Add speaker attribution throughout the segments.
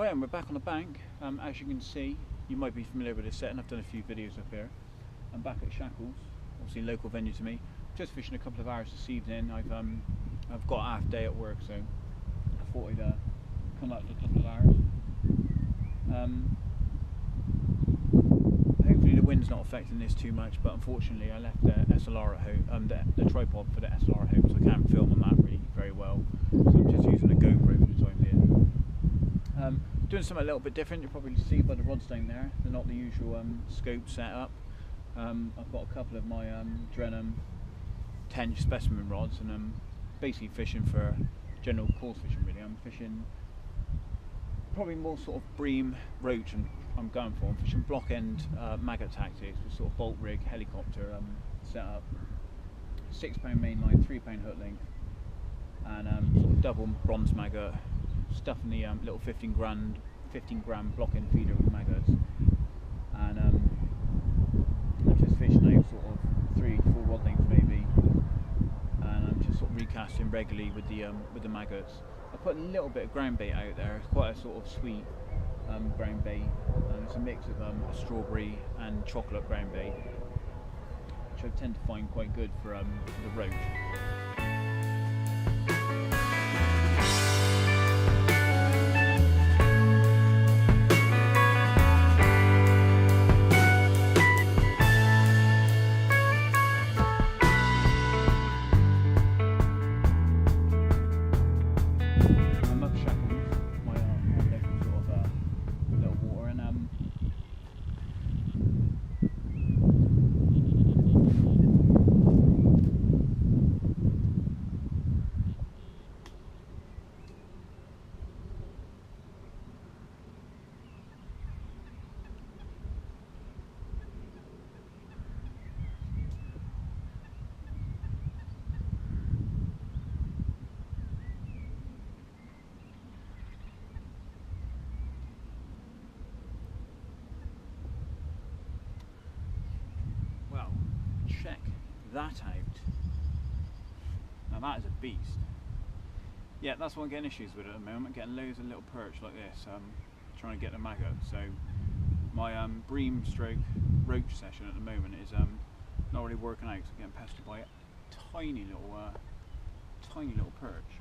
Speaker 1: Right, and we're back on the bank. As you can see, you might be familiar with this setting. I've done a few videos up here. I'm back at Shackles, obviously a local venue to me. Just fishing a couple of hours this evening. I've got a half day at work, so I thought I'd come out for a couple of hours. Hopefully the wind's not affecting this too much, but unfortunately I left the SLR at home, the tripod for the SLR at home, so I can't film on that really very well. So I'm just using a GoPro for the time being. Doing something a little bit different. You'll probably see by the rods down there. They're not the usual scope setup. I've got a couple of my Drenham 10-inch specimen rods, and I'm basically fishing for general coarse fishing really. I'm fishing probably more sort of bream roach I'm going for. I'm fishing block end maggot tactics with sort of bolt rig helicopter setup. 6 pound main line, 3 pound hook length, and sort of double bronze maggot, stuffing the little 15 gram block end feeder with maggots. And I'm just fishing out sort of 3-4 rod lengths maybe, and I'm just sort of recasting regularly with the maggots. I put a little bit of ground bait out there. It's quite a sort of sweet ground bait, and it's a mix of a strawberry and chocolate ground bait, which I tend to find quite good for the roach. Check that out. Now that is a beast. Yeah, that's what I'm getting issues with at the moment. I'm getting loads of little perch like this, trying to get the maggot. So my bream stroke roach session at the moment is not really working out, because I'm getting pestered by a tiny little perch.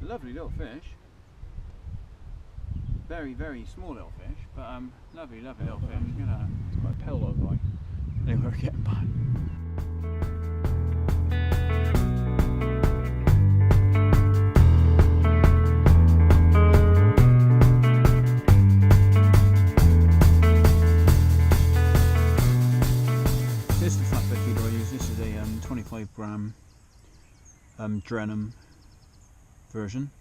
Speaker 1: Lovely little fish. Very, very small little fish, but lovely, lovely little fish. Look at that. It's quite a pale little guy. Anyway, we're getting back. This is the flatbed feeder I use. This is a 25 gram Drenham version.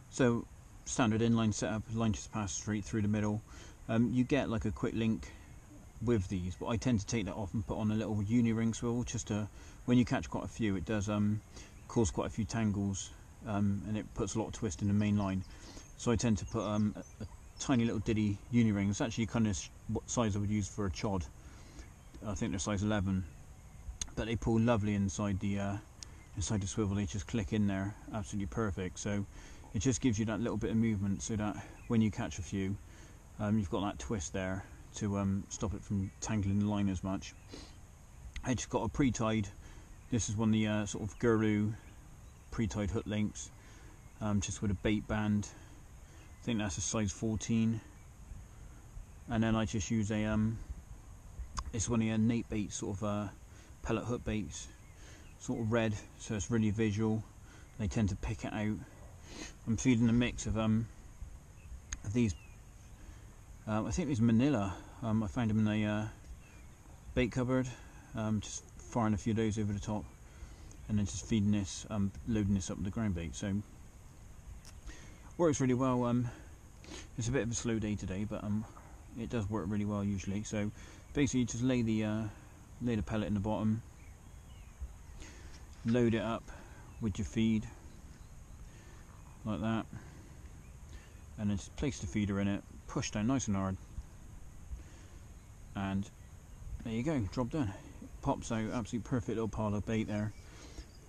Speaker 1: So standard inline setup, line just pass straight through the middle. You get like a quick link with these, but I tend to take that off and put on a little uni ring swivel, just to, when you catch quite a few, it does cause quite a few tangles, and it puts a lot of twist in the main line. So I tend to put a tiny little diddy uni ring. It's actually kind of what size I would use for a chod. I think they're size 11, but they pull lovely inside the swivel. They just click in there, absolutely perfect. So it just gives you that little bit of movement, so that when you catch a few, you've got that twist there to stop it from tangling the line as much. I just got a pre-tied. This is one of the sort of Guru pre-tied hook lengths, just with a bait band. I think that's a size 14. And then I just use a it's one of the Nate bait sort of pellet hook baits, sort of red, so it's really visual. They tend to pick it out. I'm feeding a mix of these, I think these Manila. I found them in a bait cupboard, just firing a few of those over the top, and then just feeding this, loading this up with the ground bait. So works really well. It's a bit of a slow day today, but it does work really well usually. So basically, you just lay the pellet in the bottom, load it up with your feed like that, and then just place the feeder in it, push down nice and hard, and there you go, job done. It pops out, absolutely perfect little pile of bait there.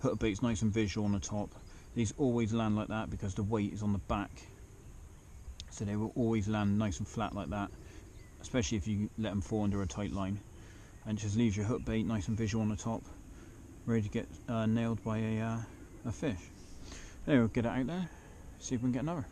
Speaker 1: hook bait's nice and visual on the top. These always land like that because the weight is on the back, so they will always land nice and flat like that, especially if you let them fall under a tight line. And just leaves your hook bait nice and visual on the top, ready to get nailed by a fish. Anyway, we'll get it out there, see if we can get another.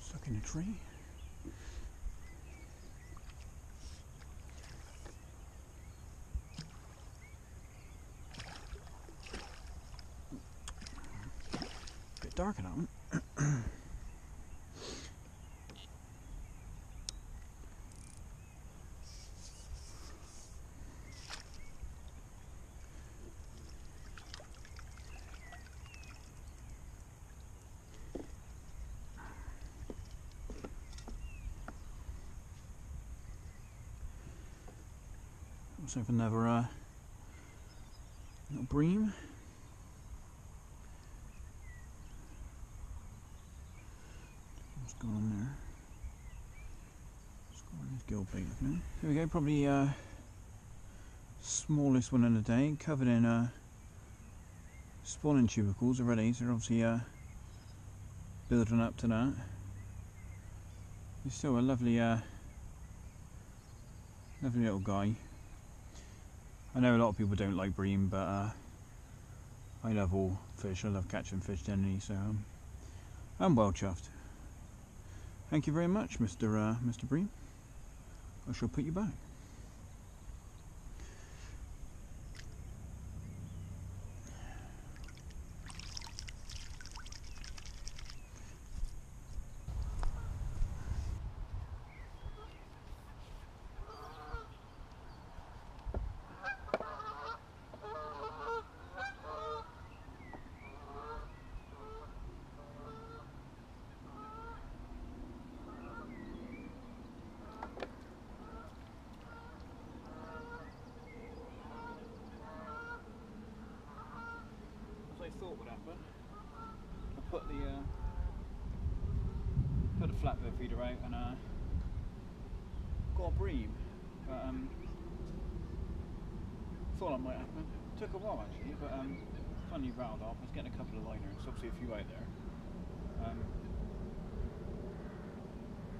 Speaker 1: Stuck in a tree. Bit dark in that one. Let's have another little bream. What's going on there? What's going on with gill bait? Okay. Here we go, probably smallest one of the day, covered in spawning tubercles already, so they're obviously building up to that. He's still a lovely lovely little guy. I know a lot of people don't like bream, but I love all fish. I love catching fish generally, so I'm well chuffed. Thank you very much, Mr. Bream. I shall put you back. Thought would happen. I put the flatbed feeder out and got a bream, but thought that might happen. Took a while actually, but finally rattled off. I was getting a couple of liners, obviously a few out there.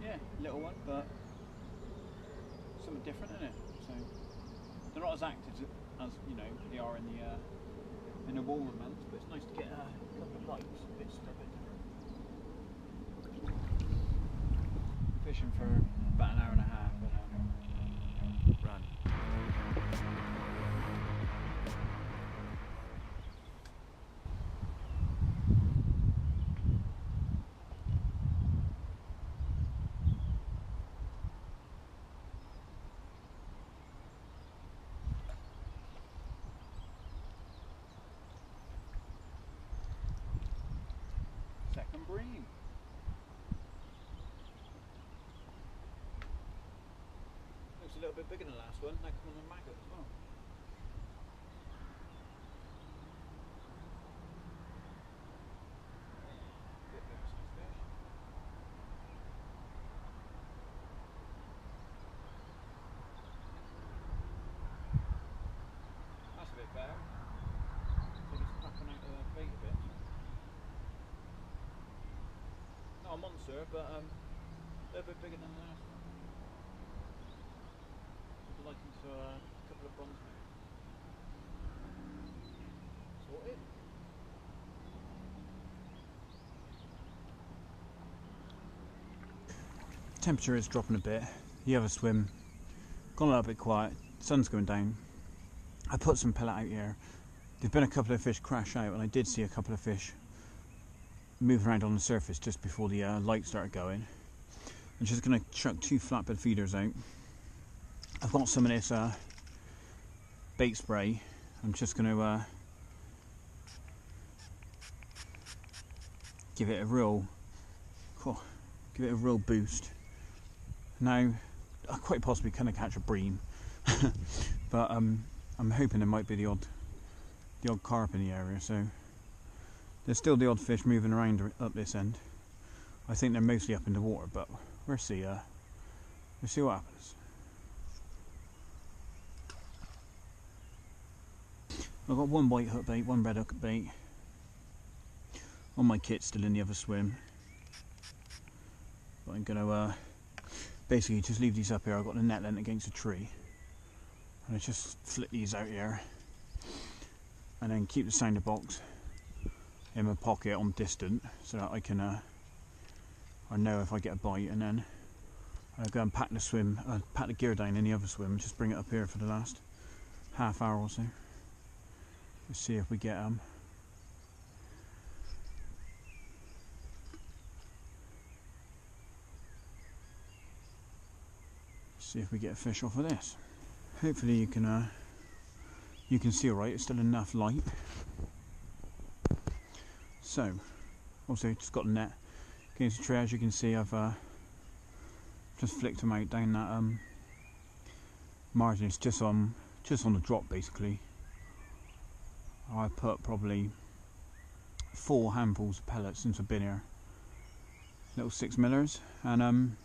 Speaker 1: Yeah, little one, but something different, isn't it? So they're not as active as you know they are in the warmer months, but it's nice to get a couple of bites, a bit different. Fishing for about an hour and a half, and run. Second bream. Looks a little bit bigger than the last one. That come on a maggot as well. Bit better size fish. That's a bit better. So it's crapping out the bait a bit. Not a monster, but a little bit bigger than the last one. So a couple of bronze sorted. Temperature is dropping a bit. The other swim gone a little bit quiet. Sun's going down. I put some pellet out here. There've been a couple of fish crash out, and I did see a couple of fish move around on the surface just before the light started going. I'm just going to chuck 2 flatbed feeders out. I've got some of this bait spray. I'm just going to give it a real boost. Now, I quite possibly can catch a bream, but I'm hoping there might be the odd carp in the area. So there's still the odd fish moving around up this end. I think they're mostly up in the water, but we'll see. We'll see what happens. I've got 1 white hook bait, 1 red hook bait. All my kit's still in the other swim. But I'm going to basically just leave these up here. I've got the net lent against a tree. And I just flip these out here. And then keep the sounder box in my pocket on distant so that I can I know if I get a bite, and then I'll go and pack the gear down in the other swim and just bring it up here for the last half hour or so. Let's see if we get a fish off of this. Hopefully you can see alright. It's still enough light. So also just got the net against the tree. As you can see, I've just flicked them out down that margin. It's just on the drop basically. I put probably 4 handfuls of pellets since I've been here, little 6 millers, and I'm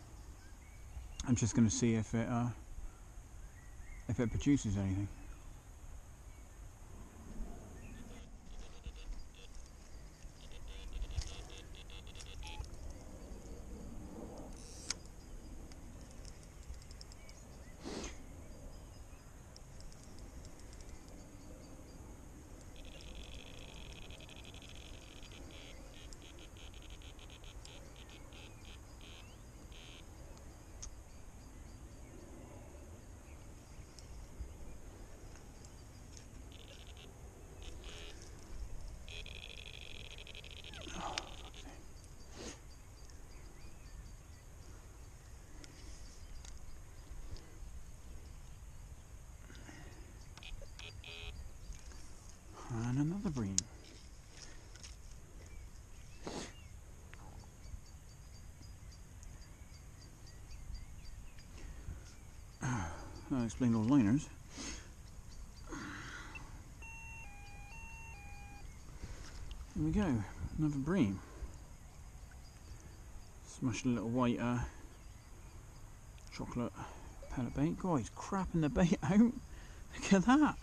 Speaker 1: just going to see if it produces anything. And another bream. I'll explain those liners. There we go, another bream. Smashed a little white chocolate pellet bait. God, he's crapping the bait out. Look at that.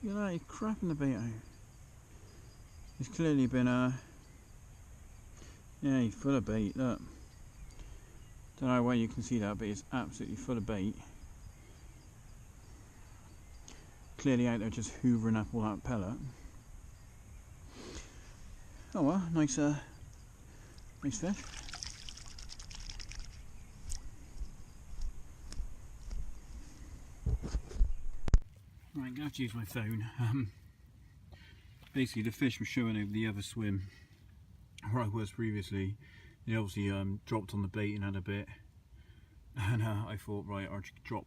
Speaker 1: Look at that, he's crapping the bait out. He's clearly been yeah, he's full of bait, look. Don't know where you can see that, but it's absolutely full of bait. Clearly out there just hoovering up all that pellet. Oh well, nice fish. Right, I'm going to have to use my phone. Basically the fish was showing over the other swim where I was previously. They obviously dropped on the bait and had a bit, and I thought, right, I'll drop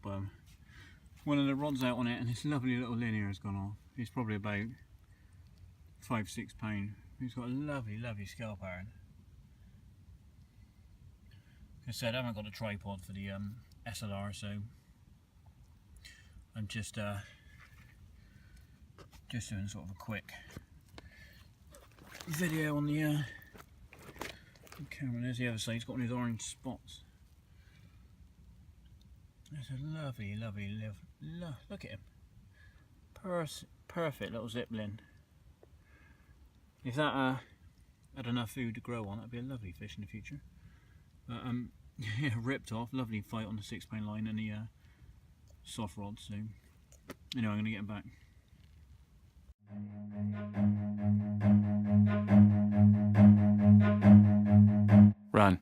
Speaker 1: one of the rods out on it, and this lovely little linear has gone off. It's probably about 5-6 pound. It's got a lovely scale pattern. Like I said, I haven't got a tripod for the SLR, so I'm just doing sort of a quick video on the camera. There's the other side. It's got one of these orange spots. There's a lovely look at him. Perfect little zipline. If that had enough food to grow on, that'd be a lovely fish in the future. But Yeah, ripped off. Lovely fight on the 6-pound line and the soft rod. So, anyway, I'm going to get him back. Run.